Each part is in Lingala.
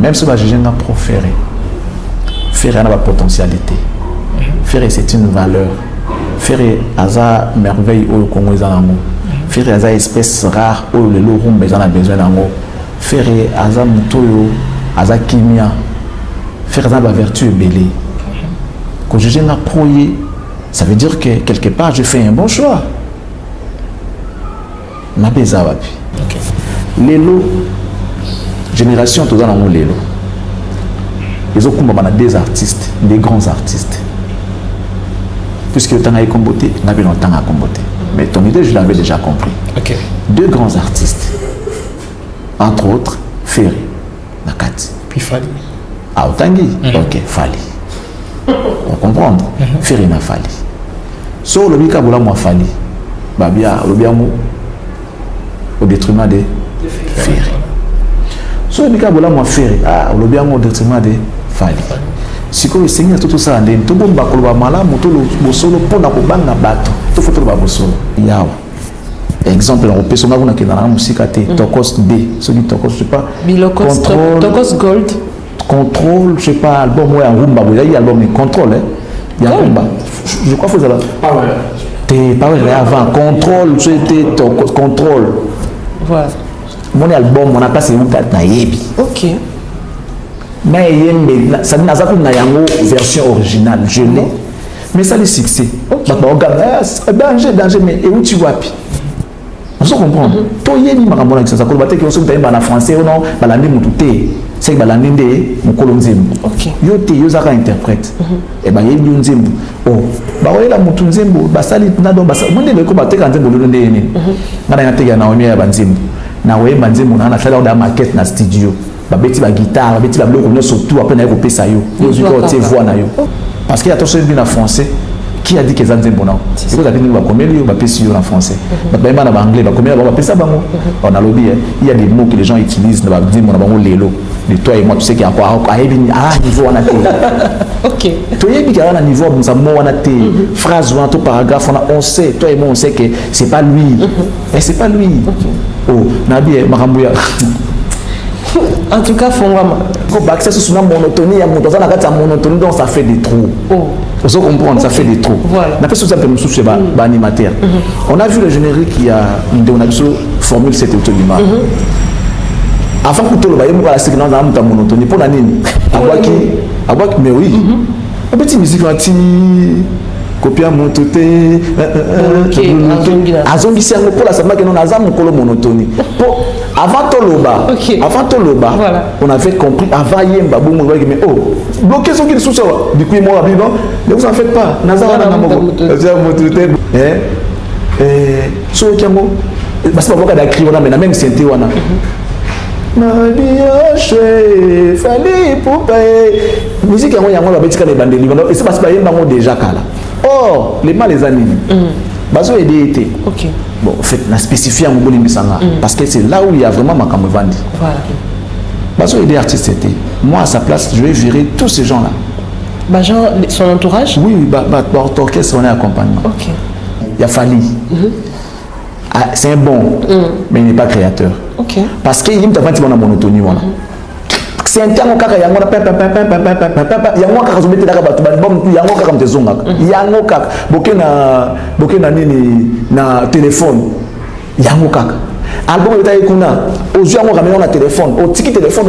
même si je n'ai pas pro ferré a une potentialité. Ferré c'est une valeur. Ferré a une merveille au Congo. Ferré a une espèce rare où le loup a besoin d'ango. Ferré a une mutoyo, a une kimia. Ferré a une vertu belée. Quand je n'ai pas pro, ça veut dire que quelque part je fais un bon choix. Ma beza wapi. Lelo génération tout dans le lelo. Ils ont combattu des artistes, des grands artistes. Puisque le temps a combattu, on avait longtemps à combattre. Mais ton idée, je l'avais déjà compris. Okay. Deux grands artistes. Entre autres, Ferré, Nakati. Puis Fali. Ah, Otangi. Ok, Fali. On comprend. Ferré n'a Fali. Sur le Bika Boula moi Fali. Babia, le Biamo. Au détriment de Ferré. Sur le Bika Boula moi Ferré. Ah, le Biamo au détriment de Fali. Si vous avez tout ça, vous avez tout le solo pour la bateau. Tout le solo. Exemple, on peut se mettre dans la musique Tokos B. Celui Tokos, je sais pas. Tokos Gold. Contrôle, je sais pas, album, ouais, un rumba. Il y a album, contrôle. Il y a un rumba. Je crois que vous avez. T'es pas vrai avant. Contrôle, c'était Tokos. Contrôle. Voilà. Mon album, on a passé un tas naïbi. Ok. Mais ça n'a pas une version originale, je l'ai. Mais ça le succès. Danger, mais où tu vois? On se comprend. Toi, il y a une marabona qui s'est accompagnée qui sont en français ou non, balandi moutouté. C'est que balandi de mon colonzembo. Ok. Yo te yo zaka interprète. Et ben il y a une zembo. Oh, bah ouais la moutounzembo, basali na do basa. Moi ne ko ba te kan zembo lo ndé. Ngana ya te ya na omi ya banzembo. Na we banzembo na na chala da maquette na studio. Babeti ba guitare, babeti ba bloc on surtout après na ko pesa yo. Yo ko te voix na yo. Parce qu'il y a tout ce bien en français. Qui a dit que c'est bon? C'est pour ça que nous va combien de pays en français. Même en anglais, combien de pays on a lobby. Il y a des mots que les gens utilisent. On va dire mon abonnement lélo. De toi et moi, tu sais qu'il y a encore un niveau on a été. Ok. Toi et moi, il y a un niveau où on a été. Phrase ou un tout paragraphe, on sait. Toi et moi, on sait que c'est pas lui. Et c'est pas lui. Oh, Nabi Marambouya. En tout cas, faut pas accès sur la monotonie, donc ça fait des trous. Vous comprenez, ça fait des trous. Voilà. Animateur. On a vu le générique, il y a une formule 7 autolima. Avant que tout le monde ait la monotonie, pour la ligne, mais oui, un petit musique, copia mototé azongi sango pour la sama que non azam kolo monotonie avant toloba on avait compris avant yemba bomo mais oh bloquer ce qui est sous ça du coup moi vivant ne vous en faites pas nazara na moko azam mototé so kiango parce que boka da cri on a même senté wana Mabiache, fallait pour payer. Musique yango yango la betika les bandeli. Et c'est parce que yemba ngo déjà kala. Or, les mal les animes. Bazo aider été. Ok. Bon, en fait, la spécifié en Moboli Misanga. Parce que c'est là où il y a vraiment ma camovandi. Voilà. Bazo aider artiste été. Moi, à sa place, je vais virer tous ces gens-là. Bah, genre, son entourage? Oui, orchestre, on est accompagnement. Ok. Il a fallu. C'est un bon, mais il n'est pas créateur. Ok. Parce qu'il y a une monotonie. C'est un terme qui a un téléphone. Album aux yeux on téléphone, au ticket téléphone,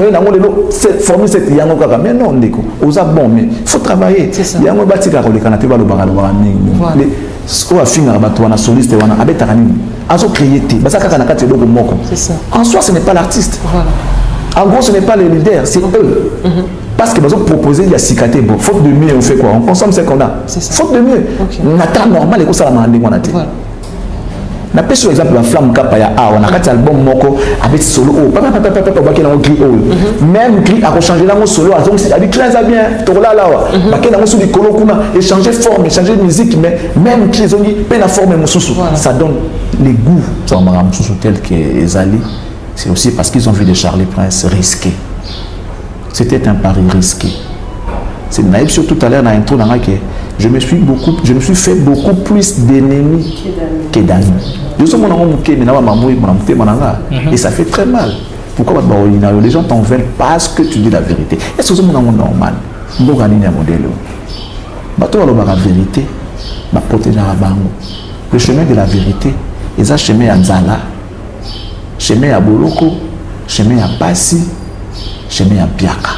formule cette yango kaka. Mais non, ndeko, aux bon, mais faut travailler. Yango batika ko le canapé ba lo bangalo ba ni. O afinga bato wana soliste wana abetaka nini. Azo créer té. Basa kaka na kati eloko moko. C'est ça. En soi, ce n'est pas l'artiste. Voilà. En gros, ce n'est pas les leaders, c'est eux. Parce que nous avons proposé il y a cicaté. Bon, faute de mieux, on fait quoi? On consomme ce qu'on a. Faute de mieux. On attend normal et qu'on s'en a demandé. On a pris sur exemple la flamme Kapaya. On a fait un album Moko avec solo. Même Gris a changé la solo. Avec Claire Zabien, Tola Lawa. Baké dans le colo kuna échanger forme, échanger musique, mais même qu'ils ont dit peine à former Moussoussou. Ça donne les goûts. Ça m'a Moussoussou tel que Ezali. C'est aussi parce qu'ils ont vu de Charlie Prince risquer. C'était un pari risqué. C'est naïf sur tout à l'heure dans l'intro que je me suis fait beaucoup plus d'ennemis que d'amis. Et ça fait très mal. Pourquoi les gens t'en veulent parce que tu dis la vérité? Est-ce que c'est mon normal? Donc, on a un modèle. Bateau alors la vérité, va protéger la bango. Le chemin de la vérité, c'est un chemin à Nzala, chemin à Boloko, chemin à Passi, chemin à Biaka.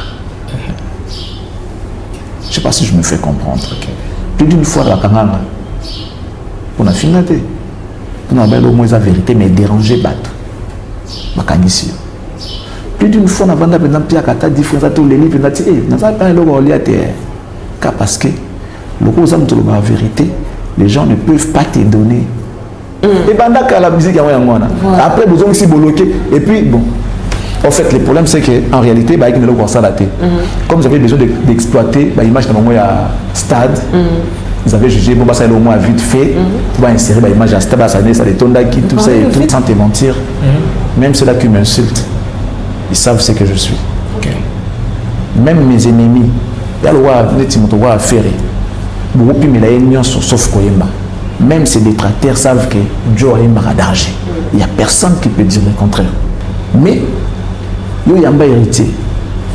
Je ne sais pas si je me fais comprendre. Plus d'une fois, la Kananga, on a fini. On a au moins la vérité, mais déranger Bato. Plus d'une fois, on a vendu un Biaka, tu as différence, tu as les livres, tu as dit, parce que la vérité, les gens ne peuvent pas te donner. Et pendant que la musique, après, vous avez aussi bloqué. Et puis, bon. En fait, le problème, c'est qu'en réalité, comme vous avez besoin d'exploiter l'image de mon stade, vous avez jugé, bon, ça est au moins vite fait, pour insérer l'image à stade, ça les tondaki, tout ça et tout, sans te mentir. Même ceux-là qui m'insultent, ils savent ce que je suis. Même mes ennemis, il y a le roi à faire. Sauf Koyemba. Même ces détracteurs savent que Dieu a un danger. Il n'y a personne qui peut dire le contraire. Mais, il y a un héritier.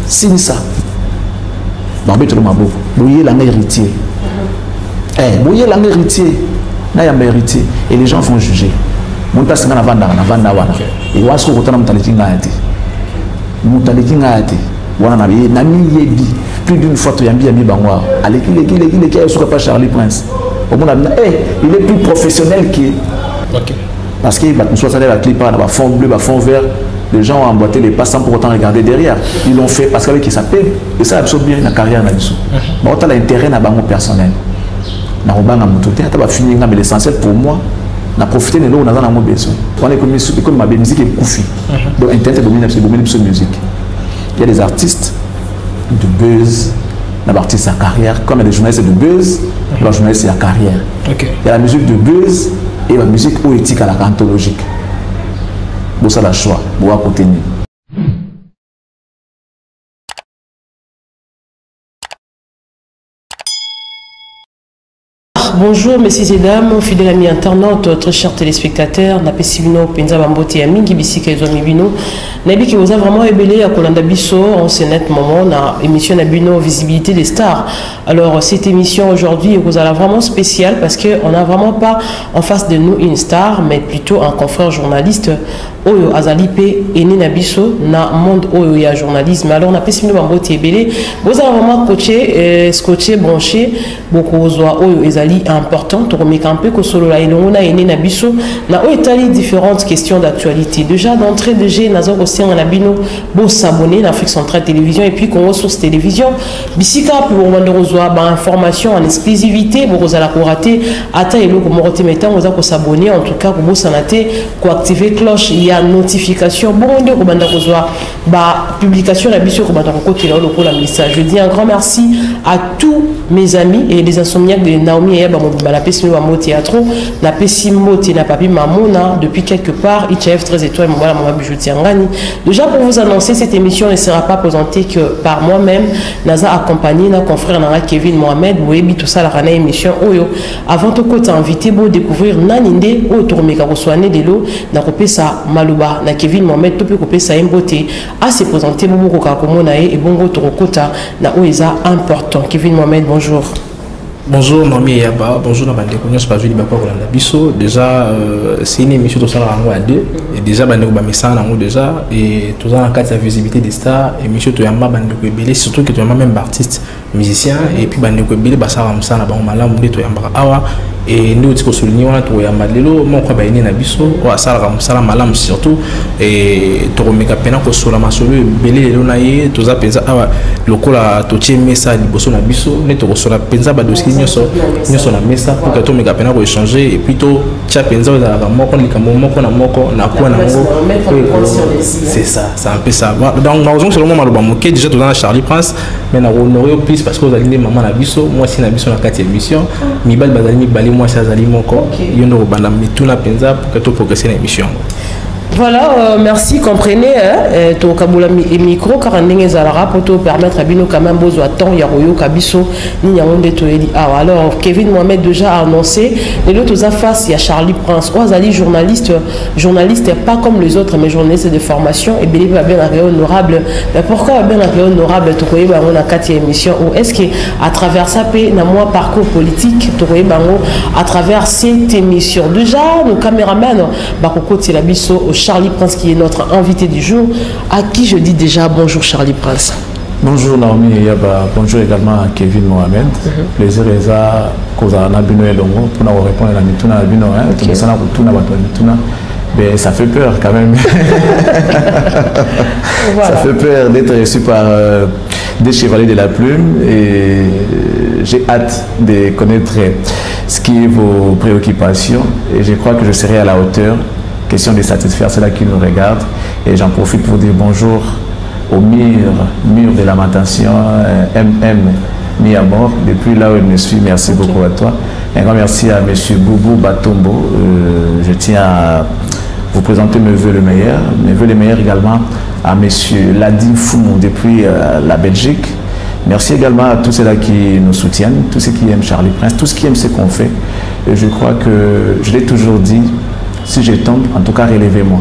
C'est ça. Vous voyez l'héritier. Vous voyez l'héritier. Il y a un héritier. Et les gens vont juger. Mon passe est et vous plus d'une fois, tu as mis Bangwa. Charlie Prince. Il est plus professionnel qu'il. Parce qu'il va la clip, va fond bleu, va fond vert. Les gens ont emboîté les pas sans pour autant regarder derrière. Ils l'ont fait parce qu'avec ça paye. Et ça absorbe bien la carrière là-dessous. Mais autant l'intérêt n'a pas personnel. N'a pas fini, mais l'essentiel pour moi, n'a profité de l'eau, on a besoin. On est comme ma musique est couffi. Donc Internet est musique. Il y a des artistes de buzz, l'artiste à carrière, comme il y a des journalistes de buzz, les journalistes à carrière. Il y a la musique de buzz et la musique poétique à la anthologique. Bon, ça, la choix, bon, à côté. Bonjour messieurs et dames, fidèles amis internautes, très chers téléspectateurs, na pesibino penza bambote ya mingi bisika ezomi bino. Nabi ki vous a vraiment ébélé à Kolanda Bisso, on s'est net moment na émission na bino visibilité des stars. Alors cette émission aujourd'hui vous a vraiment spéciale parce que on n'a vraiment pas en face de nous une star mais plutôt un confrère journaliste Oyo Azalipe ene na biso na monde Oyo ya journalisme. Alors na pesibino bambote ébélé, vous a vraiment coaché, scotché, branché beaucoup Oyo ezali important to remettre un peu que solo la elongona ene na biso na o etali différentes questions d'actualité. Déjà d'entrée de jeu nazo osien na bino bo s'abonner na Afrique Centrale Télévision et puis Congo Source Télévision bisika pour bande rezoa ba information en exclusivité bo kozala ko rater ata eloko morote metan oza ko s'abonner en tout cas ko bosanate ko activer cloche il y a notification bon nde ko banda rezoa ba publication na biso ko banda ko côté là lokola message. Je dis un grand merci à tous mes amis et les insomniaques de Naomi et la Pessimimo Mambo Théâtre, la Pessimimo na Papi Mamona, depuis quelque part, ITF 13 étoiles, mon maman bijoutier Ngani. Déjà pour vous annoncer, cette émission ne sera pas présentée que par moi-même, Naza accompagné na confrère Nara Kevin Mohamed, Webi tout ça la rana émission Oyo. Avant tout côté invité pour découvrir Naninde, Otormeka Roswane de l'eau, na Kopesa Maluba, na Kevin Mohamed, Tope Kopesa Mbote, à se présenter Bobo Kakomonae et Bongo Torokota, na Oeza important. Kevin Mohamed, bonjour. Bonjour Nomi Yaba, bonjour Nabandeko, nous sommes Bisso. Déjà, c'est une émission de Salah à deux. Et déjà, Bandeko Bamessa déjà. Et tout ça, en cas de la visibilité des stars, émission de Yamba Bandeko Ebele, surtout que tu es même artiste, musicien. Et puis Bandeko Ebele, Bassara Msana, Bamala, Moulé, tu Yamba Awa. Et nous, tu peux souligner, tu Yamba Lelo, mon quoi, Baïné Nabisso, ou à Salah Msala, Malam surtout. Et tu remets Pena, que sur la Masolu, Belé, Lonaye, tu as pensé, le coup là, tu as mis ça, Liboso Nabisso, tu as la Penza Badoski. Nous sommes la mesa pour que tout le monde puisse échanger et plutôt tu as pensé à la mort c'est ça, c'est un peu ça. Donc nous avons seulement malobamouké déjà tout dans Charlie Prince mais nous honoré plus parce que vous allez maman na biso moi si na biso na 4e émission mibal bazali bali moi ça zali moko yondo bana mituna penza pour que tout progresser l'émission. Voilà, merci, comprenez, ton kabula micro, car on zalara pour te permettre à Bino quand même besoin de temps, Yaroyo, Kabiso, ni Yamonde Toeli. Alors, Kevin Mohamed déjà a annoncé, les autres affaires, il y a Charlie Prince, Oazali, journaliste pas comme les autres, mais journaliste de formation, et Béli va bien arriver honorable. Mais pourquoi bien arriver honorable, tu connais, on a 4 émissions, ou est-ce qu'à travers ça, dans mon parcours politique, tu connais, à travers cette émission, déjà, nos caméramans, Bakoko Tilabiso, Charlie Prince qui est notre invité du jour, à qui je dis déjà bonjour Charlie Prince. Bonjour Naomi Yaba, bonjour également à Kevin Mohamed. Plaisir est à cause de Nabino et Longo pour nous répondre à la mituna Nabino, mais ça fait peur quand même. Voilà. Ça fait peur d'être reçu par des chevaliers de la plume et j'ai hâte de connaître ce qui est vos préoccupations et je crois que je serai à la hauteur. Question de satisfaire ceux-là qui nous regardent. Et j'en profite pour dire bonjour au mur de lamentation, mis à mort. Depuis là où je me suis, merci beaucoup à toi. Un grand merci à M. Boubou Batombo. Je tiens à vous présenter mes voeux les meilleurs également à M. Ladim Foumou depuis la Belgique. Merci également à tous ceux-là qui nous soutiennent, tous ceux qui aiment Charlie Prince, tous ceux qui aiment ce qu'on fait. Et je crois que je l'ai toujours dit, si je tombe, en tout cas, relevez-moi.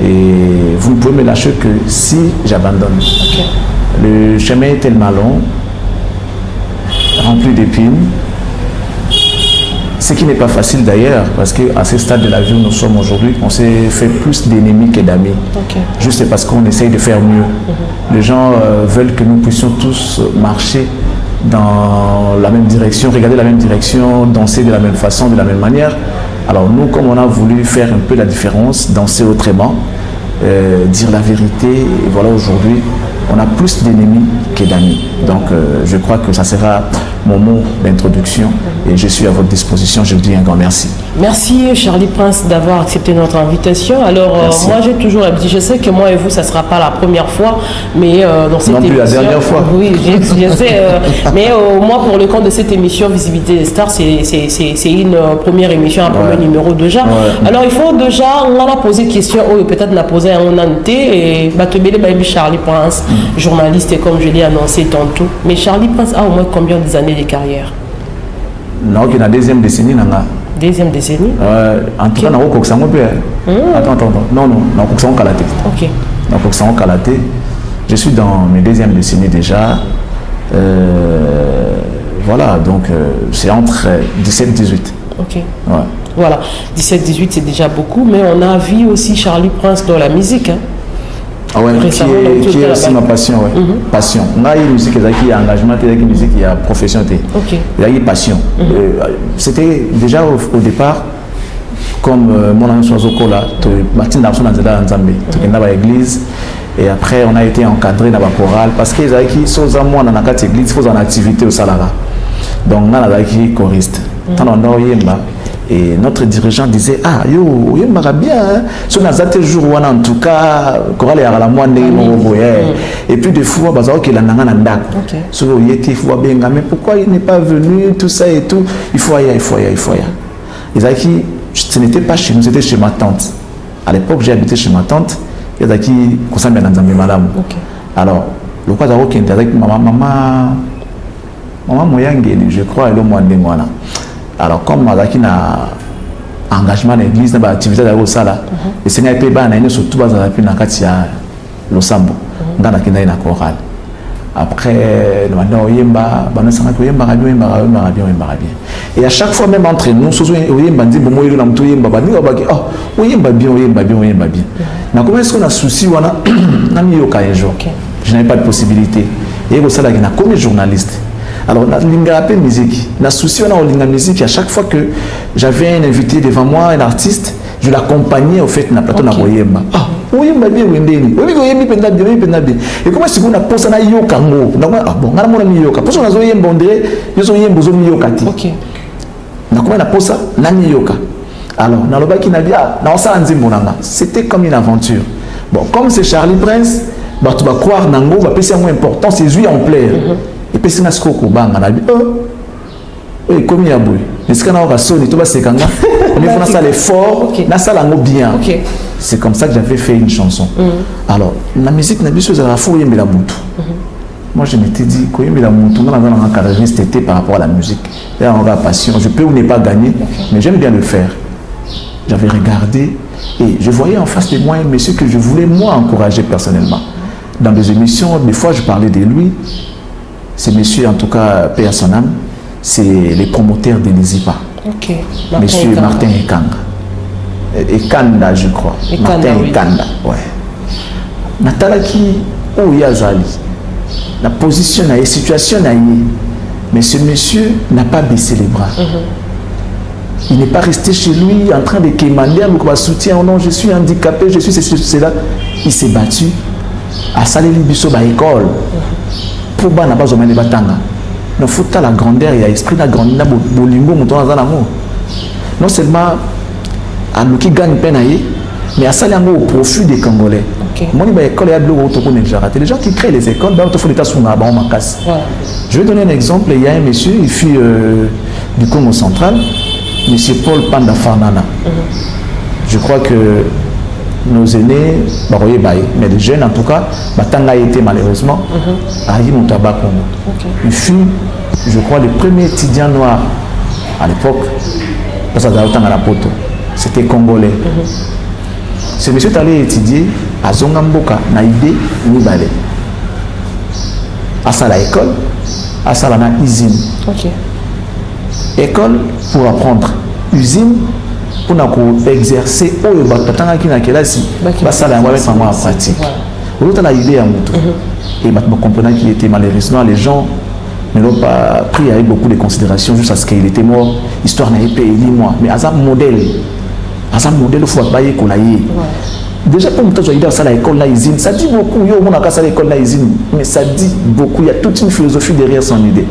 Et vous ne pouvez me lâcher que si j'abandonne. Okay. Le chemin est tellement long, rempli d'épines. Ce qui n'est pas facile d'ailleurs, parce qu'à ce stade de la vie où nous sommes aujourd'hui, on s'est fait plus d'ennemis que d'amis. Okay. Juste parce qu'on essaye de faire mieux. Les gens veulent que nous puissions tous marcher dans la même direction, regarder la même direction, danser de la même façon, de la même manière. Alors nous, comme on a voulu faire un peu la différence, danser autrement, dire la vérité, et voilà aujourd'hui, on a plus d'ennemis que d'amis. Donc je crois que ça sera mon mot d'introduction et je suis à votre disposition. Je vous dis un grand merci. Merci Charlie Prince d'avoir accepté notre invitation. Alors moi j'ai toujours l'habitude, je sais que moi et vous ça ne sera pas la première fois, mais dans cette émission... Non plus la dernière fois. Oui, je sais, mais moi pour le compte de cette émission Visibilité des Stars, c'est une première émission, un premier numéro déjà. Ouais. Alors il faut déjà, on a posé une question, peut-être on a posé un noté, et Charlie Prince, journaliste et comme je l'ai annoncé tantôt. Mais Charlie Prince a au moins combien d'années de carrière? Non, qui est la deuxième décennie. Deuxième décennie? En tout cas, attends. Non, Kalaté. Ok. Kalaté. Je suis dans mes deuxième décennies déjà. Voilà, donc c'est entre 17 et 18. Ok. Ouais. Voilà, 17-18 c'est déjà beaucoup, mais on a vu aussi Charlie Prince dans la musique. Hein. Ah ouais, qui est aussi ma passion. Ouais. Passion. On a une musique qui a engagement, une musique qui a profession. Okay. Il y a une passion. C'était déjà au départ, comme mon ami Soazoko là, Martin Darson dans l'église. Et après, on a été encadré dans la chorale parce que les qui sont à moi dans la église, il faut en activité au Salara. Donc, on a qui choriste. Et notre dirigeant disait yo yemba bien so na zate jour wana en tout cas chorale ya la moine et puis des fois bazao que la nanga na ndako so yeti fois benga mais pourquoi il n'est pas venu tout ça et tout il faut y Ezaki, ce n'était pas chez nous, c'était chez ma tante. À l'époque, j'ai habité chez ma tante. Ezaki, Koussambe Nanzambe madame. Alors, le quoi d'abord qui était avec maman Moyangeli, je crois, elle est au mois de Ngwana. Alors, comme Mazaki n'a engagement à l'église, n'a pas activité dans le sala, le Seigneur est payé, il surtout dans la Pinacatia, le Sambo, dans la Kina chorale. Après, et à chaque fois, même entre nous, je n'avais pas de possibilité. Et vous savez, comme journaliste. Alors, à chaque fois que j'avais un invité devant moi, un artiste, je l'accompagnais au fait na plateau na Boyemba. Ah, Boyemba bien wendeni. Oui, Boyemba penda bien, penda bien. Et comment si vous na posa na yoka ngo. Ah bon, ngara mona mi yoka. Posa na zo yemba ndé, yo yemba zo mi yoka ti. OK. Na comment na posa na mi yoka. Alors, na lobaki na dia, na osa nzimbo nanga. C'était comme une aventure. Bon, comme c'est Charlie Prince, bah tu vas croire nango va passer moins important, c'est lui en plaire. Et puis c'est na skoko banga na bi. Oui, comme il y a boy. Est-ce qu'on a un rassoni, tout va se kanga. Mais il faut ça l'effort, na ça l'ango bien. C'est comme ça que j'avais fait une chanson. Alors, la musique n'a pas besoin de la fouille mais la boutou. Moi, je m'étais dit que la boutou, on a un carrière cet été par rapport à la musique. Il y a une passion. Je peux ou ne pas gagner, mais j'aime bien le faire. J'avais regardé et je voyais en face de moi un monsieur que je voulais moi encourager personnellement. Dans des émissions, des fois, je parlais de lui. Ce monsieur, en tout cas, paix à son âme, c'est le promoteur de l'Isipa. Monsieur Martin Ekanga. Ekanda, je crois. Martin Ekanda, ouais. Natalaki, où Yazali. La position, la situation, mais ce monsieur n'a pas baissé les bras. Il n'est pas resté chez lui en train de quémander un soutien. Oh non, je suis handicapé, je suis cela. Il s'est battu à Saleli Bisso à l'école. Pour n'a pas besoin de batanga. Il faut la grandeur et l'esprit de la grandeur. Non seulement à nous qui gagne peine, mais à ça, au profit des Congolais. Moi, les gens qui créent les écoles, je vais donner un exemple. Il y a un monsieur, il fut du Congo central, monsieur Paul Panda Farnana. Je crois que nos aînés, mais les jeunes en tout cas, Batanga a été malheureusement à Yimutaba Congo. Il fut, je crois, le premier étudiant noir à l'époque, c'était congolais. Ce monsieur est allé étudier à Zongamboka, Naïdé, Nibale. À ça la école, à ça la usine. École pour apprendre, usine pour exercer au batanga qui n'a qu'elle si ça la avec en pratique. L'autre a l'idée à Moutou et maintenant comprenant qu'il était malheureusement les gens ne l'ont pas pris avec beaucoup de considération juste à ce qu'il était mort. Histoire n'a pas élu moi, mais à ça modèle il faut bailler qu'on aille. Déjà pour moi je ça la école la usine, ça dit beaucoup. Yo on a cassé l'école la usine, mais ça dit beaucoup. Il y a toute une philosophie derrière son idée.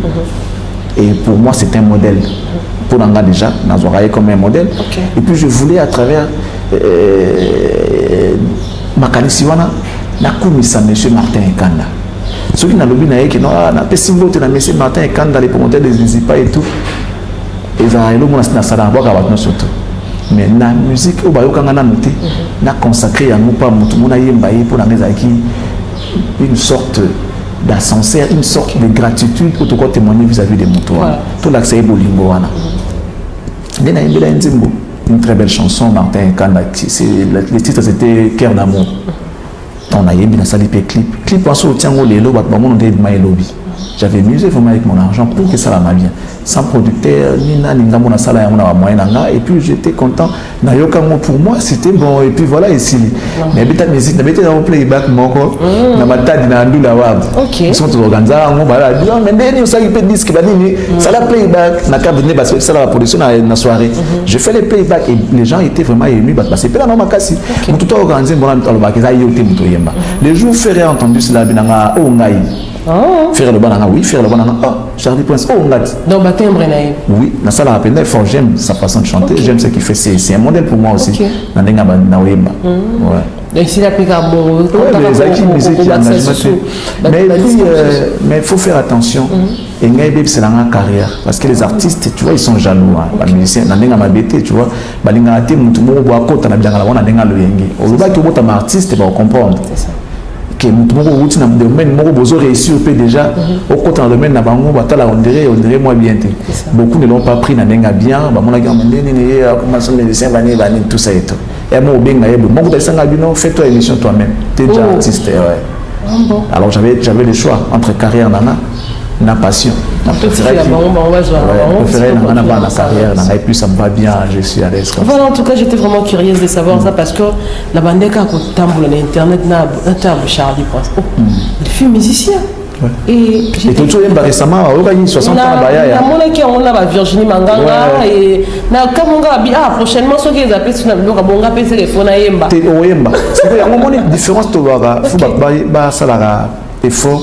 Et pour moi c'est un modèle. Pour Nanga déjà, Nazoraye comme un modèle. Et puis je voulais à travers Makanisiwana, Nakumisa monsieur Martin Ekanda. Ceux qui n'ont pas dit que non, on a pas symbole de monsieur Martin Ekanda, les promoteurs des Zizipa et tout. Et ça a été le salon surtout. Mais la musique, au Bayo Kangana noté, n'a consacré à nous pas Moutoumona Yembaye pour la maison une sorte d'ascenseur, une sorte de gratitude pour tout témoigner vis-à-vis des Moutouana. Tout l'accès est Bolingo. Une très belle chanson, Martin Ekanda. Le titre c'était Cœur d'amour. On a eu bien ça clip. Clip en soutien au lélo, j'avais musé vraiment avec mon argent pour que ça va bien. Sans producteur, et puis j'étais content. Pour moi, c'était bon. Et puis voilà, ici. Mais la musique, dans le playback, ils sont organisés. Ça la playback, ça la production dans la soirée. Je fais les playbacks et les gens étaient vraiment émus. C'est pas normal. Tout organisé, les jours ferrés entendu cela, faire le banana, oui, faire le banana. Oh, Charlie Prince, oh, on a dit. Donc, oui, dans ça, la rappelle, j'aime sa façon de chanter, j'aime ce qu'il fait, c'est un modèle pour moi aussi. Ouais. Donc, ici, la plus bon. Mais il faut faire attention. Et c'est dans la carrière. Parce que les artistes, tu vois, ils sont jaloux. Les musiciens, tu vois, artiste, comprendre. Que nous domaine réussi déjà au côté dans le domaine on dirait moi bien beaucoup ne l'ont pas pris bien tout ça et tout et moi fais-toi émission toi-même tu es déjà artiste alors j'avais le choix entre carrière na passion. On préférait la carrière et puis ça me va bien, je suis à l'aise. Voilà, en tout cas, j'étais vraiment curieuse de savoir ça parce que la bande de l'internet n'a pas Charlie Prince. Il fut musicien. Et tout ça récemment, il y a 60 ans. On a Virginie Manganga et prochainement, ceux qui appellent sur le téléphone. C'est qu'il y a une différence. Il faut effort.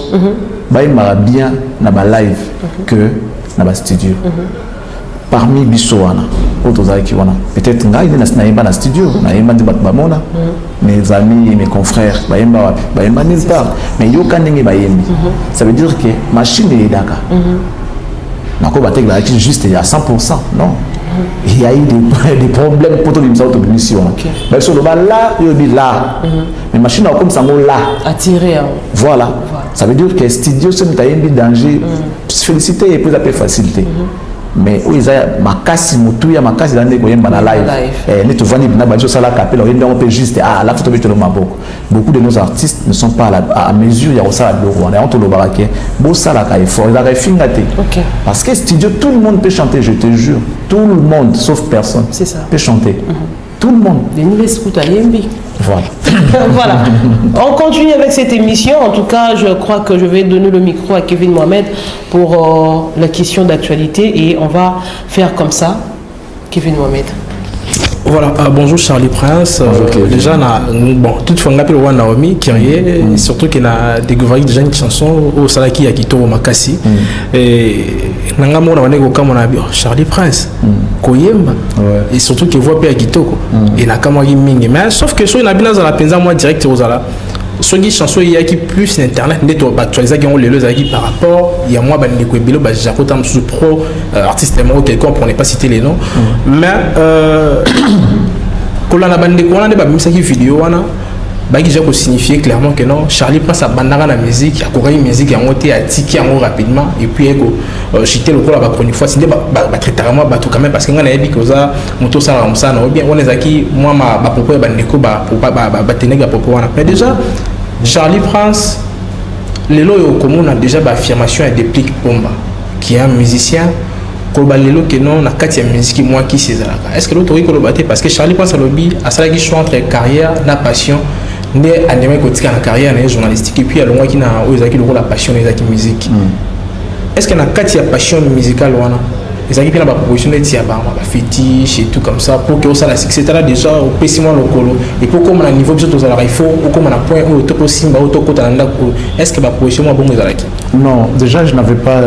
Il bien dans la live que dans la studio. Parmi Bissoana, peut-être qu'il y a dans la studio, mes amis et mes confrères, nulle part. Mais il y a ça veut dire que la machine est d'accord. Juste à 100%, non. il y a eu des problèmes pour tout l'émission. Mais sur le bas là, il dit là. Mais machine comme ça, là. Attiré. Voilà. Ça veut dire que studio, c'est un danger. Féliciter et plus la facilité. Mais oui, ma casse, ma casse dans les live. Les tout vendus, on peut juste la photo de beaucoup de nos artistes ne sont pas à mesure. Il y a aussi la bureau, on est entre le baraquet. Bon, ça là, il faut parce que studio, tout le monde peut chanter, je te jure. Tout le monde, sauf personne, peut chanter. Tout le monde. Les nouvelles scouts à l'IMB. Voilà. Voilà. On continue avec cette émission. En tout cas, je crois que je vais donner le micro à Kevin Mohamed pour la question d'actualité et on va faire comme ça. Kevin Mohamed. Voilà, bonjour Charlie Prince. Déjà, bon, toutefois, on appelle Naomi Kyrie, surtout qu'il a découvert déjà une chanson au Salaki Akito Makasi. Et Charlie Prince, Koyemba, et surtout qu'il voit Pia Akito. Et Nakamari Mingi. Mais sauf que sur une abinaz à la penza, moi direct aux ala. Sur une chanson, il y a qui plus internet, actualisé par rapport, il y a moi, je pro artiste quelqu'un pour ne pas citer les noms. Mais quand on a bandé, on a des vidéos, qui signifier clairement que non, Charlie Prince a bandé la musique, il y a une musique qui a monté à ticket rapidement, et puis j'étais le rôle pour une fois, c'est très tard, quand même, parce que on a dit que ça, moto ça, ou bien on est acquis, moi, ma propos, mais déjà, Charlie Prince, les lois au commun a déjà l'affirmation et déplique Pomba, qui est un musicien. Que non, na kati ya musique moi qui c'est est-ce que l'autre est parce que Charlie Prince a lobby à ça qui choix entre carrière la passion ne animé côté la carrière journalistique et puis à l'ongwa qui na ozaki le la passion les acquis musique est-ce que na kati ya passion musicale wana les acquis na ba proposition de tia ba fétiche et tout comme ça pour que ça la succès là déjà au pessiment lokolo et pour comme na niveau biso tozala il faut ou comme na point où to simba ou to kota na est-ce que ba proposition moi bon ezalaki. Non, déjà je n'avais pas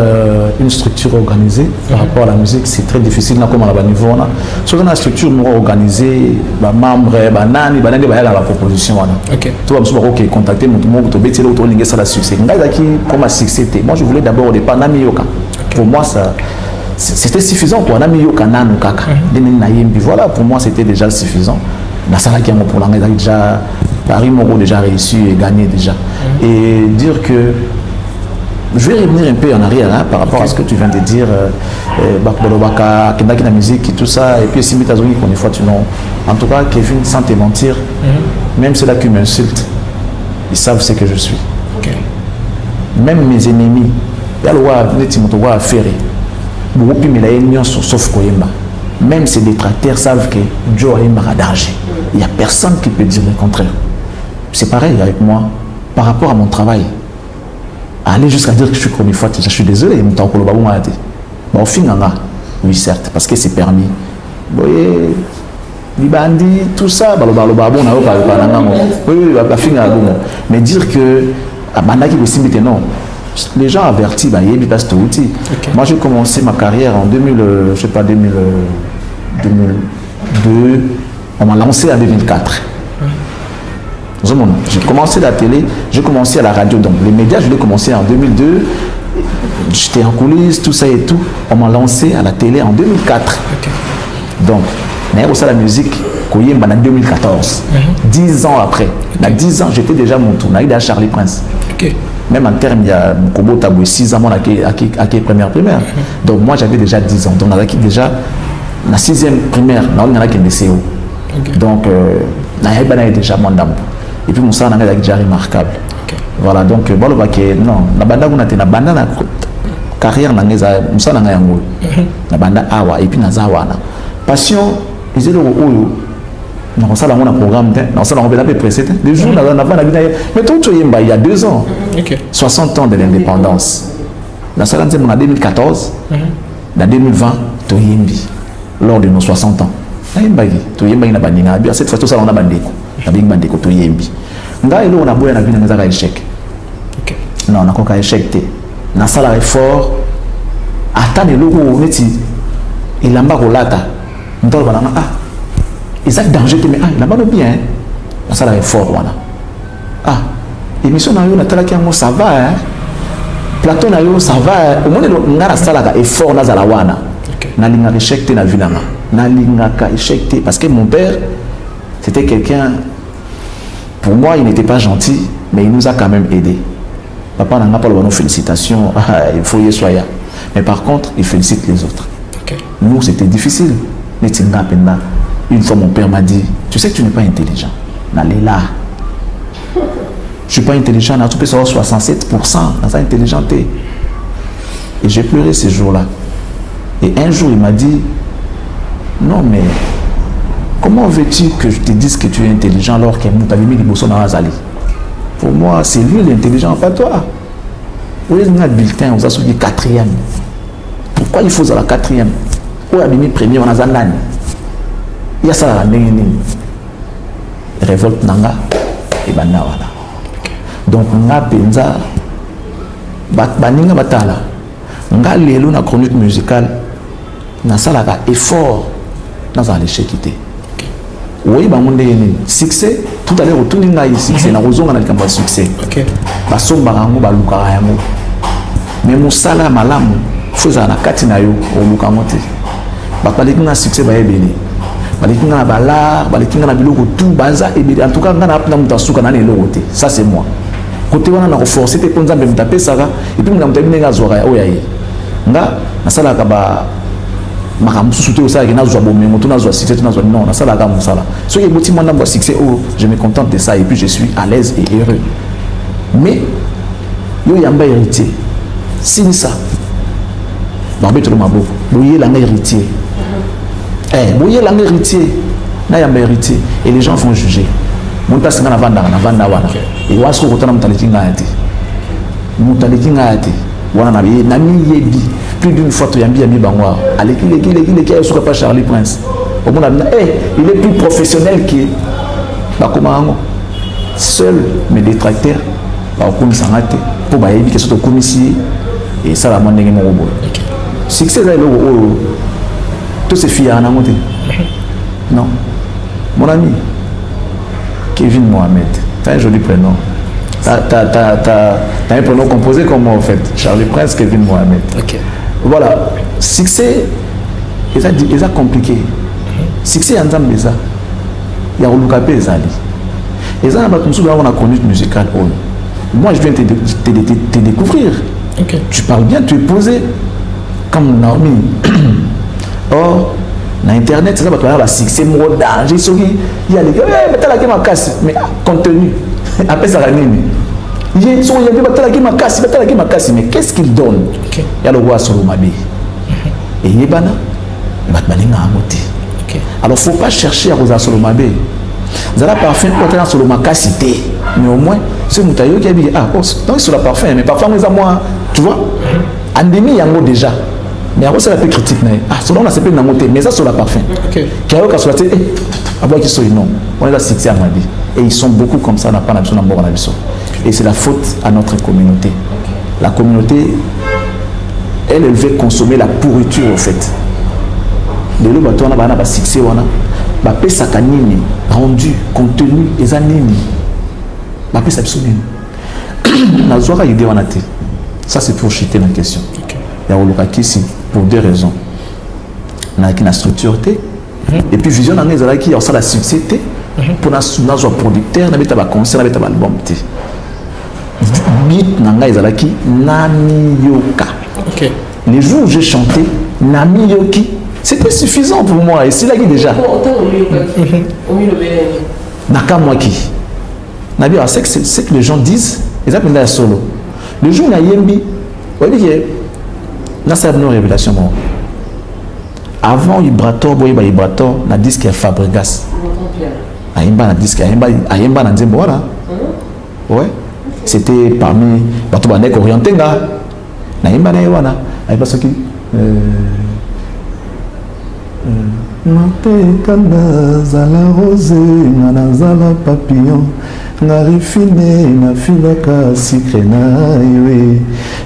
une structure organisée par rapport à la musique, c'est très difficile comme à la niveau on a sur une structure organisée ba membre ba nani ba la proposition wana. OK. Toi tu vas OK contacter mon monde to betelo to linga ça la succès. Ngai qui comme à succès. Moi je voulais d'abord au départ nami yoka. Pour moi ça c'était suffisant pour nami yoka nanu kaka. Voilà, pour moi c'était déjà suffisant. Na sala qui pour l'anglais déjà Paris Moro déjà réussi et gagné déjà. Et dire que je vais revenir un peu en arrière par rapport à ce que tu viens de dire, Bakbolobaka, Kendaki la musique et tout ça, et puis Simitazoni qu'on est fois tu non. En tout cas, Kevin, sans te mentir, même ceux-là qui m'insultent, ils savent ce que je suis. Même mes ennemis, il y a le roi Netimotowa à Ferré, sauf Koyemba. Même ces détracteurs savent que Joe Koyemba a danger. Il n'y a personne qui peut dire le contraire. C'est pareil avec moi, par rapport à mon travail. Aller jusqu'à dire que je suis comme une fois, je suis désolé, mon temps pour le babou m'a dit. Bon, au final, oui, certes, parce que c'est permis. Vous voyez, les bandits, tout ça, mais dire que, non, les gens avertis, moi j'ai commencé ma carrière en 2000, je sais pas, 2002, on m'a lancé en 2004. J'ai commencé la télé, j'ai commencé à la radio, donc les médias, je l'ai commencé en 2002, j'étais en coulisses, tout ça et tout. On m'a lancé à la télé en 2004. Donc, la musique, en 2014, 10 ans après. Dans 10 ans, j'étais déjà mon tour, à Charlie Prince. Même en termes, il y a Kobo Tabou, 6 ans, à qui première. Donc moi, j'avais déjà 10 ans. Donc, déjà, la 6e primaire, on a qui donc, déjà mon dame. Et puis, mon sang est déjà remarquable. Voilà, donc, non, la banda na banda na carrière na ngeza musana nga yango. Na banda awa et puis na zawana. Passion, ils étaient au non ça la mon programme, non ça on peut l'appeler précédent. Les jours na banda mais tout il y a 2 ans. 60 ans de l'indépendance. La salle en 2014, dans 2020, to yimbi lors de nos 60 ans. Cette fois tout ça on a bandeko. Bandeko to yimbi. Nga elo on a boya na bina ngeza ka échec. Non, on a encore échec. Na sala effort. Attends le logo on est il a pas rolata. On doit voir ils ont danger mais il a pas bien. Na sala effort voilà. Émission na yo na tala kiango ça va hein. Plateau na yo ça va au moins ngara sala ka effort na zala wana. Na linga échec na vilanga. Nalingaka échec parce que mon père, c'était quelqu'un, pour moi, il n'était pas gentil, mais il nous a quand même aidés. Papa n'a pas nos félicitations, il faut y soyer. Mais par contre, il félicite les autres. Okay. Nous, c'était difficile. Mais une fois, mon père m'a dit, tu sais que tu n'es pas intelligent. N'allez là. Je ne suis pas intelligent, tu peux savoir 67%, dans sa intelligenté. Et j'ai pleuré ces jours-là. Et un jour, il m'a dit, non, mais comment veux-tu que je te dise que tu es intelligent alors que tu avais mis les bossons dans Azali? Pour moi, c'est lui l'intelligent, pas toi. Où est le bulletin? Vous avez dit 4e. Pourquoi il faut la 4e? Où est le premier? On a Zanani. Il y a ça la révolte nanga et banawala. Donc, nga penza baninga batala. Nga lelo na chronique musicale na salaka effort dans un échec quitté. Oui, bah mon succès tout à l'heure retourner na succès na rozonga na likamba succès. OK. Ba somba rango ba luka yango. Mais mon sala malamu foza na kati na yo o luka mote. Ba paleki na succès ba ebele. Baleki na bala, baleki na biloko tout baza ebele. En tout cas ngana apna mutasuka na lelo côté. Ça c'est moi. Côté wana na forcer te konza mbe mtape saka et puis ngam tabi nga zwaka oya yi. Nga na sala ka ba makambo susuté au sala ki na zwa bomengo to na zwa succès to na zwa non na sala ka musala. Ce qui est boti mwana ba succès oh je me contente de ça et puis je suis à l'aise et heureux. Mais yo yamba héritier. Signe ça. Barbé le mabo. Boyé la héritier. Boyé la héritier. Na yamba héritier et les gens vont juger. Mon tas na vanda wana. Et wa so kotana mutaleki ngati. Mutaleki ngati. Wana na bi na mi yebi. Plus d'une fois tu yambi yambi bangwa. Aleki leki ya suka pas Charlie Prince. Au monde il est plus professionnel que bakomango. Seul mes détracteurs ba komisangate pour ba yebi que soto komisi et ça la mandenge mo bobo. Succès là le tout ces filles à monter. Non. Mon ami Kevin Mohamed, tu as un joli prénom. Tu as un prénom composé comme moi en fait. Charlie Prince, Kevin Mohamed. Ok. Voilà. Succès, ils ont compliqué. Succès en termes de ça. Il y a Olukapé et Zali. Et ça, on a connu une musicale. Moi, je viens te découvrir. Okay. Tu parles bien, tu es posé comme Naomi. Or, dans Internet, c'est ça, parce que succès, moi, danger, il y a les gars, mais ma casse, mais contenu. Après ça, il y a ma casse, mais qu'est-ce qu'il donne? Il y a le roi Solomabé. Et il y a Bana, il va te balayer à moté. Alors, il ne faut pas chercher à Rosa Solomabé. Vous avez parfum pour être dans Solomacacité. Mais au moins, ce moutaillot qui a dit, ah, donc sur la parfum, mais parfois, moi, tu vois, Andemi, il y a un mot déjà. Mais après, c'est la plus critique. Ah, selon on a CP Namoté, mais ça sur la parfum. Qui a eu qu'à se faire, ah, bon, qui sont non. On est là, c'est à Madi. Et ils sont beaucoup comme ça, on n'a pas l'habitude d'en boire en abysso. Et c'est la faute à notre communauté. La communauté, elle veut consommer la pourriture, au fait. De l'eau, on a un succès, on a un sakanini, rendu, contenu, et zanini. On a un absolument. Ça, c'est pour chuter la question. Il y a un ici pour deux raisons. Il y a une structure, et puis vision, il y a la succès, pour notre producteur, il y a un concert, il y a un album. Beat, il y a Nami Yoka. Les jours où j'ai chanté Nami Yoki, c'était suffisant pour moi. Et c'est là qui déjà. Nakamwaki. Nabi, c'est que les gens disent, ils appellent ça solo. Le jour où il y a Yembi, vous voyez, là, c'est une révélation. Avant, Ibrator, Ibrator, na disque est Fabregas. Ayemba na disque, Ayemba na Nzembo, voilà. Ouais. C'était parmi les Banek orientés. Ayemba na Ewana. Ayemba ce qui. Napekanda zala rose, na zala papillon. Na refine na filaka sucre na iwe.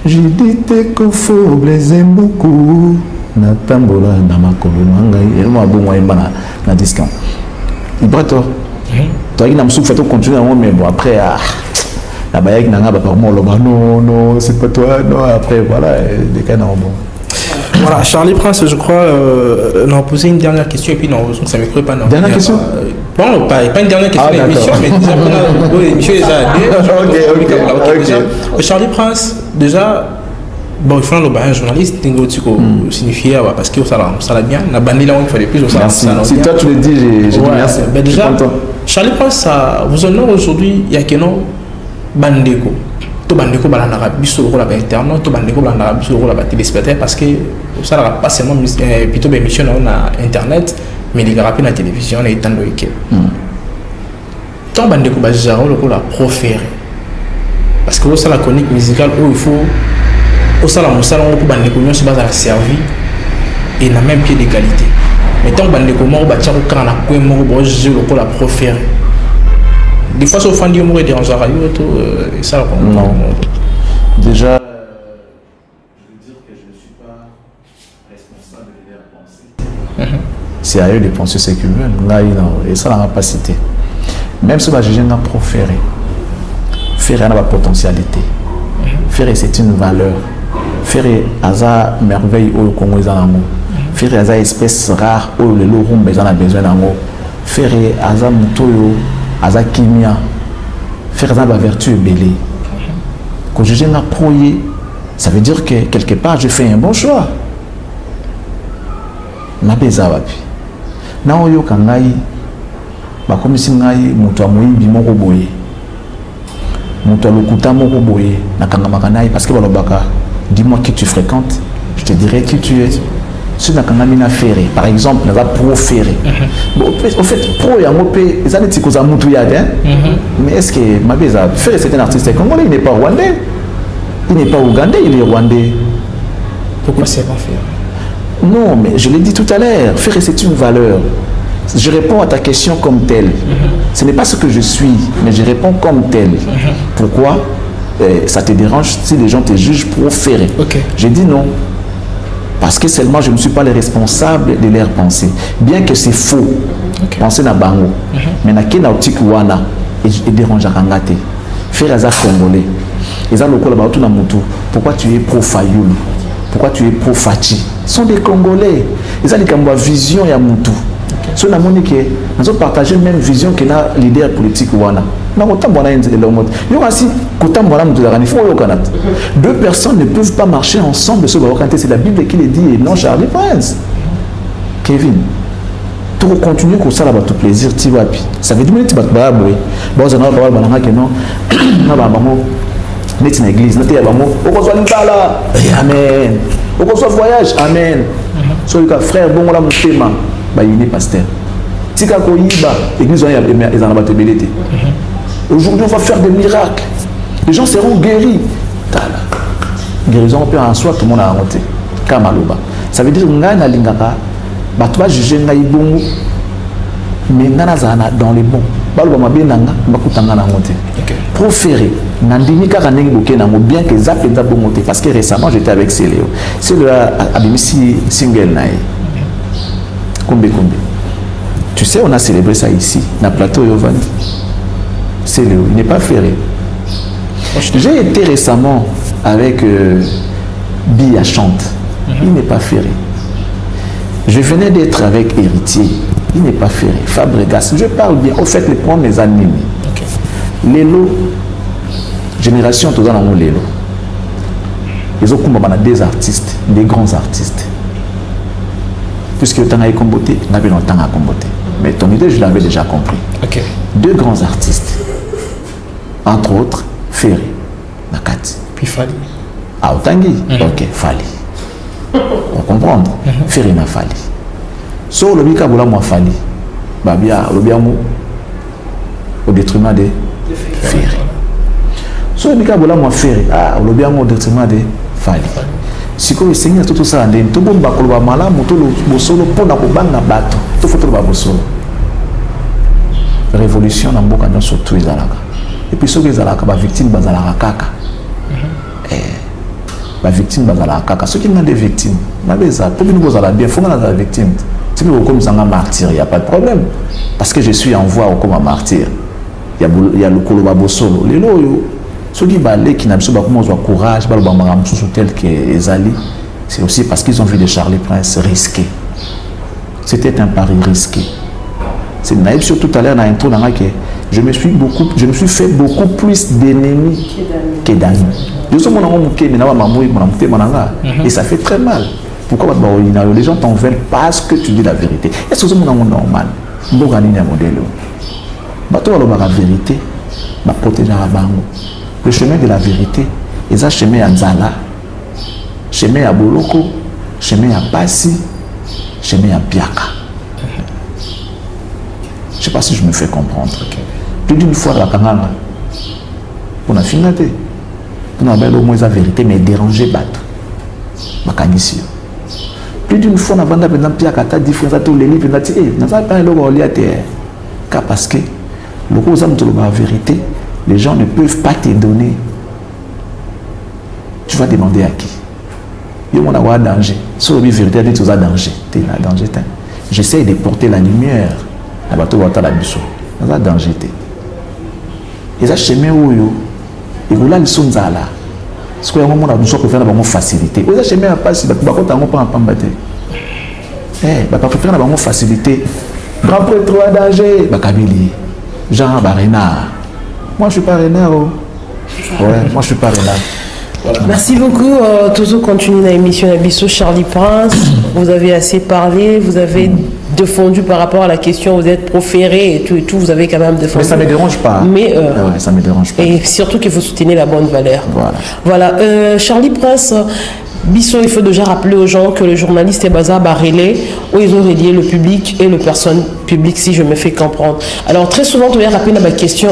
J'ai dit que faut blaiser beaucoup. Na tambola na makolo na ngai. Elmo abongo yemba na disque. Ibrator. Toi qui n'a pas souffert continuer à moi mais bon après la baïque n'a pas par moi non c'est pas toi non après voilà des cas non bon. Voilà, Charlie Prince, je crois, on a posé une dernière question et puis non, ça ne me croit pas. Non. Dernière question Bon, pas une dernière question de l'émission, mais déjà, l'émission est déjà ok. Charlie Prince, déjà, bon, il faut un journaliste, il faut signifier, parce qu'il ça l'a bien, la bandit là, il fallait plus, ça merci. Si toi tu le dis, j'ai dit merci. Ben déjà, Charlie Prince, vous honneur aujourd'hui, il y a que non, bandeko. Tout bandeko balandara biso ko la internet, tout bandeko balandara biso ko la téléspectateur parce que ça n'a pas seulement plutôt des émissions na internet, mais les rapports na télévision et tant de week. Tant bandeko bazaro ko la proférer. Parce que ça la chronique musicale où il faut au salon ko bandeko nyo se base à la servi et na même pied d'égalité. Mais tant bandeko mo ba tcha ko kana ko mo bo jeu ko la proférer. Des fois, au fond du mot, il dérange à et ça, non. Déjà, je veux dire que je ne suis pas responsable de leurs pensées. C'est à eux de penser ce qu'ils veulent. Là, et ça, on n'a pas cité. Même si on juge un proféré, faire une potentialité. Faire, c'est une valeur. Faire, c'est une merveille au Congo. Faire, c'est une espèce rare où les loups ont besoin d'amour. Faire, c'est un moutoyo. Aza kimia faire ça la vertu est belle quand je viens à proyer ça veut dire que quelque part je fais un bon choix na beza wapi na oyo kangai ba komisi ngai muto amoyibi moko boye muto alokuta moko boye na kanga makanai parce que balobaka dis-moi qui tu fréquentes je te dirai qui tu es. Si na kanga mina ferré par exemple na va pro ferré au fait pro ya ngopé ça n'est pas mutu ya mais est-ce que mabeza ferré c'est un artiste congolais il n'est pas rwandais il n'est pas ougandais il est rwandais. Pourquoi c'est pas ferré? Non mais je l'ai dit tout à l'heure ferré c'est une valeur. Je réponds à ta question comme telle. Ce n'est pas ce que je suis mais je réponds comme tel. Pourquoi ça te dérange si les gens te jugent pro ferré? J'ai dit non. Parce que seulement je ne suis pas le responsable de leurs pensées. Bien que c'est faux, penser na bango. Mais na kena optique wana et dérange à rangate. Faire azar congolais. Les alocaux là-bas tout na mutu. Pourquoi tu es pro Fayoul? Pourquoi tu es pro Fachi? Ce sont des Congolais. Ils ont une vision ya mutu. So na moni que nous avons partagé la même vision que na leader politique wana. Deux personnes ne peuvent pas marcher ensemble. C'est la Bible qui le dit et non Charlie Prince. Kevin, tu continues comme ça, tout plaisir, tu vas. Ça veut dire que tu vas te battre. Bon, ça n'a pas de mal que non. Net une église, net un mot. On reçoit une balle. Amen. On reçoit voyage. Amen. Soit le frère, bon, on a mon thème. Bah, il est pasteur. Tika Koyiba, l'église, ils en ont battu belleté. Aujourd'hui, on va faire des miracles. Les gens seront guéris. Guérison, on peut en soi, tout le monde a inventé. Kamaloba. Ça veut dire que Ngana Lingaka, tu vas juger Ngaïbongo, mais Nanazana dans les bons. Balba Benanga, Bakutanga Nangote. Proféré, Nandimika Ranengi Bokenango, bien que Zap et Zabongote, parce que récemment j'étais avec Céléo. C'est le Abimisi Single Nae. Combé. Tu sais, on a célébré ça ici, dans le plateau Yovan. C'est Léo, il n'est pas ferré. J'ai été récemment avec Bia Chante, il n'est pas ferré. Je venais d'être avec Héritier, il n'est pas ferré. Fabregas, je parle bien, au fait, les points mes animés. Lélo, génération, tout dans le Lélo. Ils ont des artistes, des grands artistes. Puisque le temps a comboté, on avait longtemps à comboter. Mais ton idée, je l'avais déjà compris. Deux grands artistes. Entre autres, Ferré, Nakati. Puis Fali. Ah, Otangi. Ok, Fali. On comprend. Ferré na Fali. So, le bika boula moi Fali. Babia, le biamou. Au détriment de Ferré. So, le bika boula moi Ferré. Ah, le biamou au détriment de Fali. Si vous avez tout ça, vous avez tout le monde qui a malade, vous avez solo pour na bato. Tout faut le solo. Révolution dans beaucoup de surtout les alaka. Et puis ceux qui sont alaka, victimes bazalaka kaka. Victimes bazalaka kaka. Ceux qui ont des victimes, na beza. Pour que nous allons bien, faut qu'on ait des victimes. Si nous comme ça un martyr, il n'y a pas de problème. Parce que je suis en voie comme un martyr. Il y a le koloba solo. Les loyaux. Ceux qui balent, qui n'ont pas courage, tel que Ezali, c'est aussi parce qu'ils ont vu de Charlie Prince risqué. C'était un pari risqué. C'est naïf sur tout à l'heure dans l'intro, je me suis fait beaucoup plus d'ennemis que d'amis. Et ça fait très mal. Pourquoi les gens t'en veulent parce que tu dis la vérité? Est-ce que c'est normal? La vérité, protéger le chemin de la vérité, c'est un chemin à Nzala, chemin à Boloko, chemin à Passi, chemin à Biaka. Je ne sais pas si je me fais comprendre. Plus d'une fois, la Kananga, on a fini. On a au moins la vérité, mais déranger Batou. Plus d'une fois, on a vendu un Biaka, tu as dit, les livres, on a dit, car parce que la vérité, les gens ne peuvent pas te donner. Tu vas demander à qui? Il y a un danger. Si la vérité, tu as danger. Tu es en danger. J'essaie de porter la lumière. Il y a un danger. Et ça, chemin où il y a une sonzala. Ce qu'il y a un moment où on peut faire une facilité. Et ça, chemin à passer. Il y a une facilité. Grand prêtre à danger. Jean Barena. Moi, je ne suis pas renard. Ouais, moi, je ne suis pas renard. Voilà. Merci beaucoup. Toujours continuer dans l'émission Abisso. Charlie Prince, vous avez assez parlé, vous avez défendu par rapport à la question, vous êtes proféré et tout, vous avez quand même défendu. Mais ça ne me dérange pas. Mais, ouais, ça me dérange pas. Et surtout que vous soutenez la bonne valeur. Voilà. Charlie Prince, Bisso, il faut déjà rappeler aux gens que le journaliste est basé à Barélé, où ils ont relié le public et le personne public, si je me fais comprendre. Alors, très souvent, tu as rappelé ma question,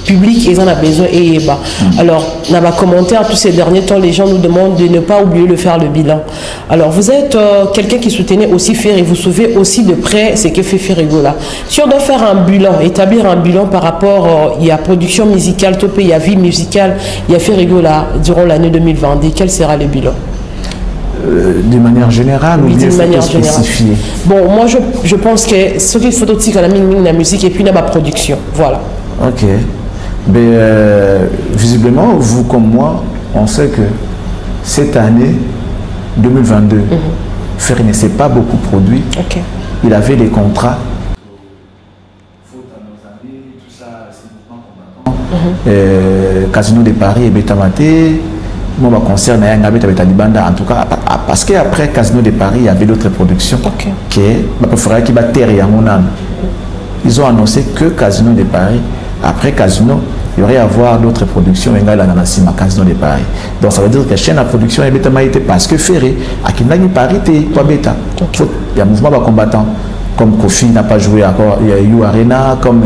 public, ils en ont besoin et bas. Alors, dans ma commentaire, tous ces derniers temps, les gens nous demandent de ne pas oublier de faire le bilan. Alors, vous êtes quelqu'un qui soutenait aussi Ferry, vous suivez aussi de près ce que fait Ferrigo là. Si on doit faire un bilan, établir un bilan par rapport, il y a production musicale, il y a vie musicale, il y a Ferrigo là, durant l'année 2022, quel sera le bilan? De manière générale ou bien spécifiée? Bon, moi je pense que ce qu'il faut aussi, c'est la musique et puis la production. Voilà. Ok. Mais visiblement, vous comme moi, on sait que cette année 2022, Ferry ne s'est pas beaucoup produit. Okay. Il avait des contrats. Casino de Paris et Betamaté. Moi, ma concert en tout cas, parce qu'après Casino de Paris, il y avait d'autres productions qui ils ont annoncé que Casino de Paris, après Casino, il y aurait à avoir d'autres productions Casino de Paris. Donc ça veut dire que la chaîne de production est Betamaté parce que Ferry, à Kindani Paris, il y a un mouvement de combattants. Comme Kofi n'a pas joué encore, il y a eu Arena, comme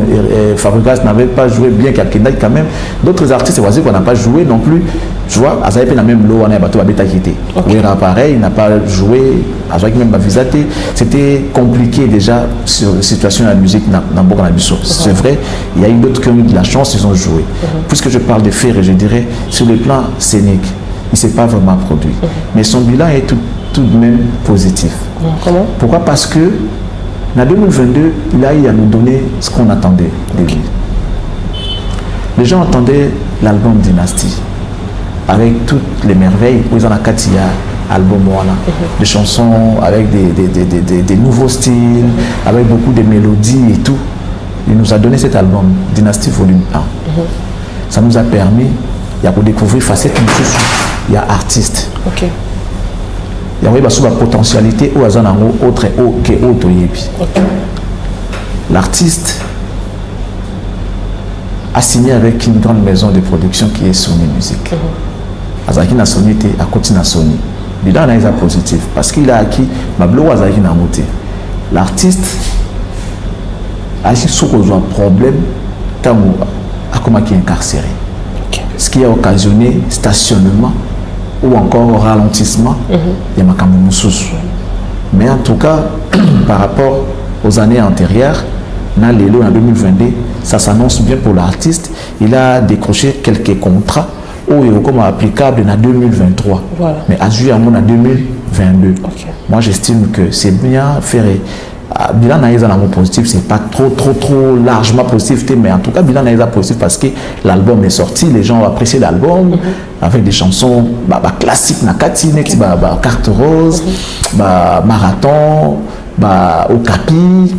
Fabregas n'avait pas joué bien qu'à Kendall quand même. D'autres artistes qu'on n'a pas joué non plus. Tu vois, Azaï a même l'eau, on a bateau à Beta qui était. Pareil, il n'a pas joué, Azaï même pas visaté. C'était compliqué déjà sur la situation de la musique dans Bourg-en-Abisso. C'est vrai, il y a eu d'autres qui ont eu de la chance, ils ont joué. Puisque je parle de Ferry, je dirais, sur le plan scénique, il ne s'est pas vraiment produit. Mais son bilan est tout de même positif. Comment? Pourquoi? Parce que en 2022, il a nous donné ce qu'on attendait de lui. Les gens attendaient l'album Dynasty, avec toutes les merveilles. Ils en ont Katia, album voilà, des chansons avec des nouveaux styles, avec beaucoup de mélodies et tout. Il nous a donné cet album, Dynasty Volume 1. Ça nous a permis, il y a pour découvrir facette, il y a artiste. Il y a une potentialité ou autre que autre. L'artiste a signé avec une grande maison de production qui est Sony Music. Azaki na Sony était à côté de Sony. Bilan est positif parce qu'il a acquis Mablo Azaki na moté. L'artiste a eu un problème tant qu'il est incarcéré. Ce qui a occasionné stationnement ou encore ralentissement, il y a mais en tout cas, par rapport aux années antérieures, en 2022, ça s'annonce bien pour l'artiste. Il a décroché quelques contrats comme applicables en 2023, mais à juillet en 2022. Moi, j'estime que c'est bien faire bilan naïsa na positif, c'est pas trop largement positif, mais en tout cas bilan naïsa positif parce que l'album est sorti, les gens ont apprécié l'album avec des chansons classiques na katine, carte rose, marathon, Okapi,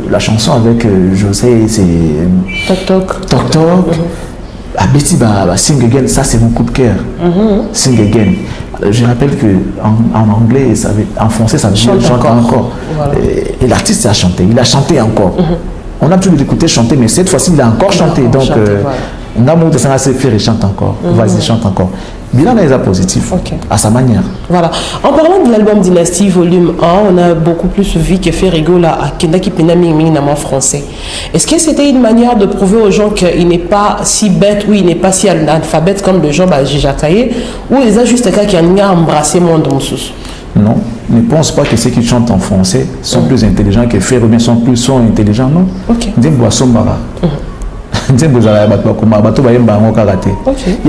la chanson avec José, c'est Tok Tok. Abeti Sing Again, ça c'est mon coup de cœur. Sing Again. Je rappelle que en anglais, en français, ça veut dire chante encore. Voilà. Et l'artiste a chanté, il a chanté encore. On a pu l'écouter chanter, mais cette fois-ci, il a encore chanté. Donc, on a montré ça, c'est fait, il chante encore. Vas-y, chante encore. Bilan est positif, à sa manière. Voilà. En parlant de l'album Dynastie Volume 1, on a beaucoup plus vu que fait rigolo à Kendaki Penaming en français. Est-ce que c'était une manière de prouver aux gens qu'il n'est pas si bête ou il n'est pas si analphabète comme le gens Jijataye, ou ils ont juste quelqu'un qui a embrassé mon don sous? Non, ne pense pas que ceux qui chantent en français sont plus intelligents que faire ou bien sont intelligents, non? Ok. Il y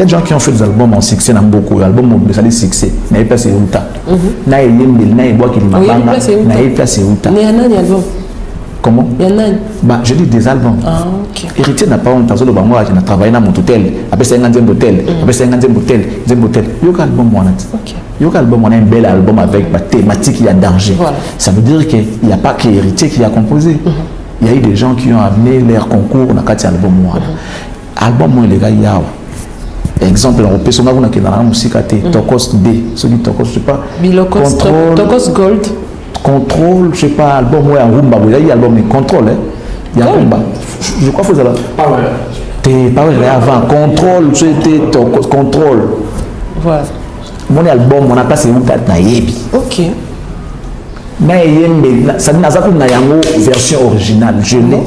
a des gens qui ont fait des albums en succès, beaucoup d'albums de succès. N'a pas c'est Uta. N'a comment? Je dis des albums. Héritier n'a pas honte. Il a travaillé dans mon hôtel. Après c'est un hôtel. Après c'est un hôtel. Il y a un bel album avec ma thématique, il y a danger. Ça veut dire qu'il n'y a pas que Héritier qui a composé. Il y a eu des gens qui ont amené leur concours dans le album. Album, les gars, il y a. Exemple, on peut se mettre dans la musique à Tokos D. Celui de Tokos, je sais pas. Tokos Gold. Contrôle, je sais pas, album, ouais, un Rumba. Il y a eu album, mais Contrôle. Il y a un Rumba. Je crois que vous avez. T'es pas vrai, avant. Contrôle, c'était Tokos. Contrôle. Voilà. Mon album, on a passé où t'as naïbi. Ok. Ça n'a pas une version originale, je l'ai.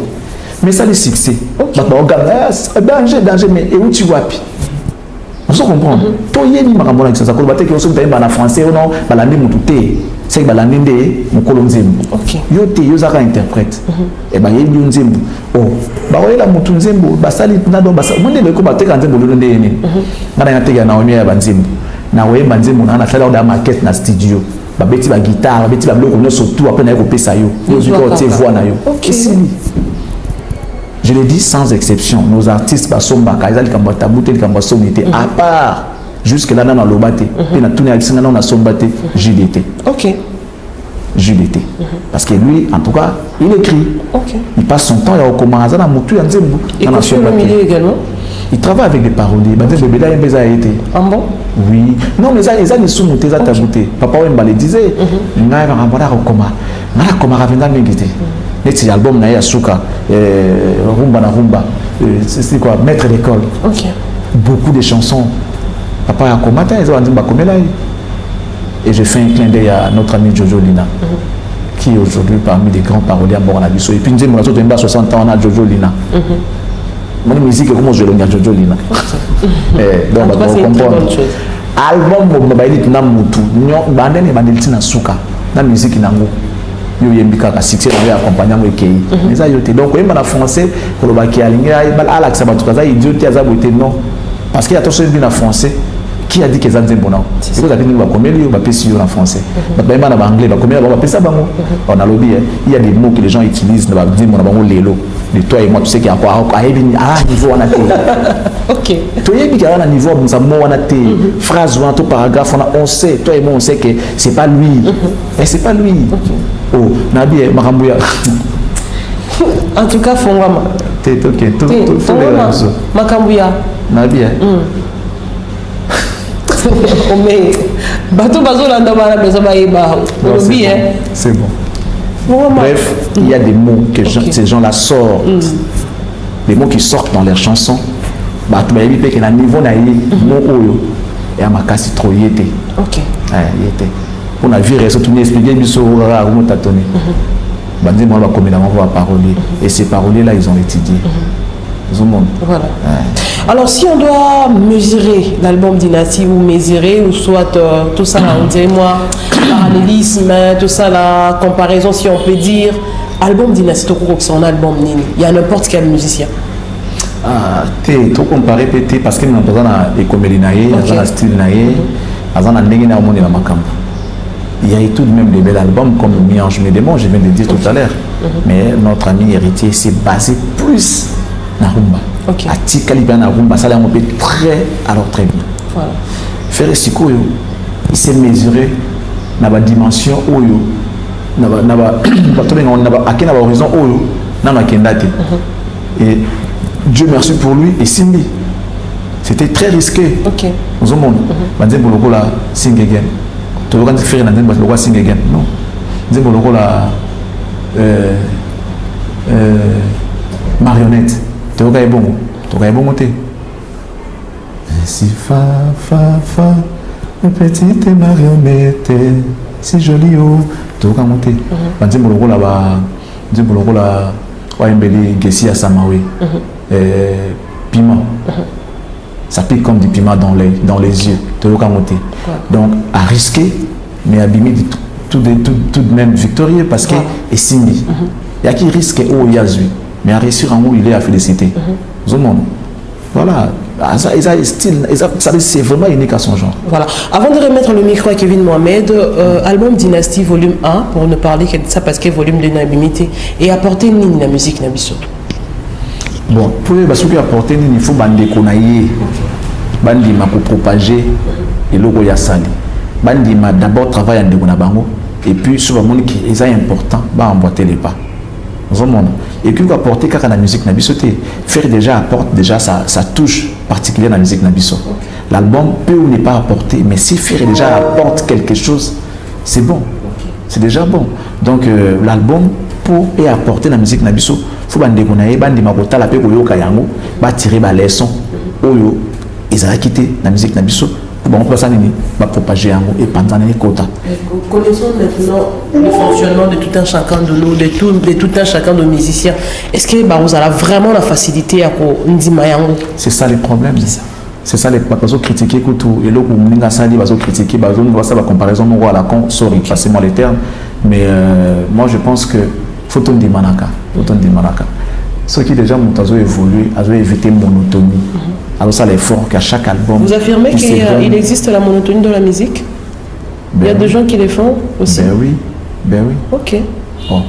Mais ça le succès. Danger, mais et où tu vois? On se comprend. Toi, il y a une marabole qui s'appelle en français ou non, c'est que la ninde mon colonzembo. Yo te yo zaka interprète. Et ben il y a nzembo. Oh, ba olela mutu nzembo, ba sali na do ba monde le ko ba te kanzembo lo ndé ni. Ngana ya te ya na omi ya banzembo. Na we banzembo na sala da maquette na studio. Ba beti ba guitare, ba beti ba bloko no surtout après na ko pesa yo. Yo du ko te voix na yo. Je le dis sans exception, nos artistes basomba kaizali kamba tabuté kamba sonité à part jusque là dans l'obate et na tourner avec na sombate JDT. OK. JDT. Parce que lui en tout cas, il écrit. OK. Il passe son temps à commencer à mutu ya nzembo. Et sur le milieu également. Il travaille avec des paroliers. Bah des bébés là il a été. Ah bon? Oui. Non mais ça les sous-montés ça tabuté. Papa Wemba le disait, ngai va rambara rekoma. Na koma ravenga mingité. Net album na ya suka rumba na rumba. C'est quoi maître d'école. OK. Beaucoup de chansons. Papa a commenté ils ont dit bah comme là. Et je fais un clin d'œil à notre ami Jojo Lina, qui est aujourd'hui parmi les grands paroliers à Boranabiso. Et puis, nous avons 60 ans, on a Jojo Lina. Mon musique est comme je l'ai Jojo Lina. Donc, on comprend. Album, on va dire que nous avons suka. La musique, nous avons succès dans l'accompagnement de Kei. Mais ça, donc, on est en français, pour le bac, il y a Alex Abatukaza, il dit que non. Parce qu'il y a tout ce qui est en français. Qui a dit que c'est un bon nom? C'est pour ça que nous avons en français. Mais en anglais, on a lobby. Il y a des mots que les gens utilisent. On va dire de toi et moi, tu sais qu'il y a encore un niveau en athée. Ok. Toi et moi, un niveau en athée. Phrase ou un tout paragraphe, on sait, toi et moi, on sait que c'est pas lui. Et c'est pas lui. Oh, Nabi, Marambouya. En tout cas, Fongama. T'es ok. Tout les réseaux. Makambouya. Nabi, mais bateau c'est bon. Bref, il y a des mots que ces gens-là sortent, des mots qui sortent dans leurs chansons. Bateau que la niveau na mot et à ma casse trop y était. Ok. On a vu réseau tourner expliquer du saut à où t'as tourné. Bandit moi va comme la voix parolier et ces paroliers là ils ont étudié. Voilà. Alors si on doit mesurer l'album Dynastie ou mesurer ou soit tout ça là, on dirait moi parallélisme, tout ça la comparaison si on peut dire album Dynastie tout c'est un album nini. Il y a n'importe quel musicien. Ah, t'es trop comparé peut-être parce que nous avons besoin de comédie naïe, besoin de style naïe, besoin de ndenge na monde na makambo. Il y a eu tout de même des bels albums comme Mi-Ange Médémon, je viens de le dire tout à l'heure. Mais notre ami héritier s'est basé plus na rumba. À Tikaliba na rumba, ça l'a monté très, alors très bien. Voilà. Faire Siko, il s'est mesuré dans la dimension Oyo, dans la horizon Oyo, dans la Kendate. Et Dieu merci pour lui et Simbi. C'était très risqué. Ok. Nous avons dit que la sing again. Tu vas faire un sing again. Non. Nous avons la marionnette. Tu vas bon. Tu vas bon monter. Si fa fa fa, une petite marionnette, si jolie oh. Tu vas monter. Nous avons la Waimbeli Gessia Samawi. Piment. Ça pique comme du piment dans les yeux. Donc, à risquer, mais abîmer tout de même victorieux parce que est Simbi. Il y a qui risque où il y a Zui, mais à réussir en où il est à féliciter. Voilà. C'est vraiment unique à son genre. Voilà. Avant de remettre le micro à Kevin Mohamed, album Dynasty volume 1, pour ne parler que de ça parce que volume de Nabimité, et apporter une la musique Nabiso. Bon, pour apporter il faut bandi konaye, bandi ma propager et logo ya sali. Bandi ma d'abord travailler en dégona bango et puis sur le monde qui est important, bah emboîter les pas. Et puis apporter quand la musique Nabiso faire déjà apporte déjà sa touche particulière dans la musique Nabiso. L'album peut ou n'est pas apporté, mais si faire déjà apporte quelque chose, c'est bon, c'est déjà bon. Donc l'album pour apporter la musique Nabiso, faut bandi konaye bandi makota la pe koyoka yango ba tirer ba leçon oyo ezala quitté la musique Nabiso bon on peut ça nini ba propager yango et pendant les quotas. Connaissons maintenant le fonctionnement de tout un chacun de nous, de tout un chacun de musiciens. Est-ce que vous avez vraiment la facilité à ndima yango? C'est ça le problème, c'est ça. C'est ça les personnes critiquer tout et l'autre on sali bazo critiquer bazo on va ça la comparaison on voit la con sorry passez-moi les termes mais moi je pense que faut on dit manaka. Ceux qui déjà ont évolué, ont évité monotonie. Alors ça l'effort qu'à chaque album. Vous affirmez qu'il existe la monotonie dans la musique? Il y a des gens qui les font aussi. Ben oui. Ok. Bon.